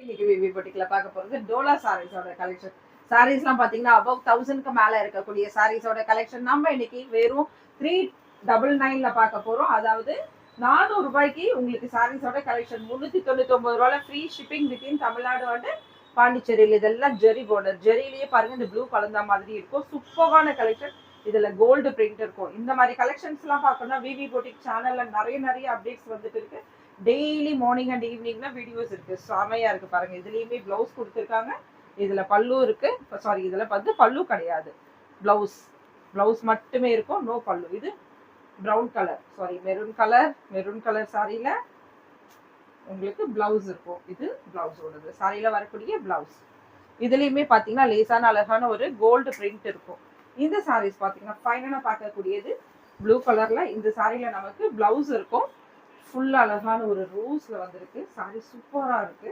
இன்னைக்கு விவி பொட்டிக்ல பார்க்க போறது டோலா சாரீஸோட கலெக்ஷன். சாரீஸ்லாம் பாத்தீங்கன்னா அபவ் 1000க்கு மேல இருக்கக்கூடிய சாரீஸோட கலெக்ஷன் நம்ம இன்னைக்கு வெறும் 399ல பார்க்க போறோம். அதாவது 400 ரூபாய்க்கு உங்களுக்கு சாரீஸோட கலெக்ஷன் 399 ரூபாயில ஃப்ரீ ஷிப்பிங் வித்தின் தமிழ்நாடு வந்து பாண்டிச்சேரியில். இதெல்லாம் ஜெரி பார்டர், ஜெரிலேயே பாருங்க இந்த ப்ளூ கலந்த மாதிரி இருக்கும். சூப்பரான கலெக்ஷன். இதுல கோல்டு பிரிண்ட் இருக்கும். இந்த மாதிரி கலெக்ஷன்ஸ் எல்லாம் பார்க்கணும்னா விவி பொட்டிக் சேனல்ல நிறைய அப்டேட்ஸ் வந்துட்டு இருக்கு. டெய்லி மார்னிங் அண்ட் ஈவினிங்னா வீடியோஸ் இருக்கு. செமையா இருக்கு பாருங்க. இதுலயுமே பிளவுஸ் கொடுத்துருக்காங்க. இதுல பல்லு இருக்கு. சாரி, இதுல வந்து பல்லு கிடையாது, பிளவுஸ் மட்டுமே இருக்கும். நோ பல்லு. இது brown colour, sorry maroon colour சாரியில உங்களுக்கு பிளவுஸ் இருக்கும். இது பிளவுஸோடது சாரியில வரக்கூடிய பிளவுஸ். இதுலயுமே பாத்தீங்கன்னா லேசான அழகான ஒரு கோல்டு பிரிண்ட் இருக்கும். இந்த சாரீஸ் பாத்தீங்கன்னா ஃபைனலா பார்க்கக்கூடியது ப்ளூ கலர்ல. இந்த சாரியில நமக்கு பிளவுஸ் இருக்கும். ஃபுல்லா அழகான ஒரு ரோஸ்ல வந்திருக்கு. சாரி சூப்பரா இருக்கு.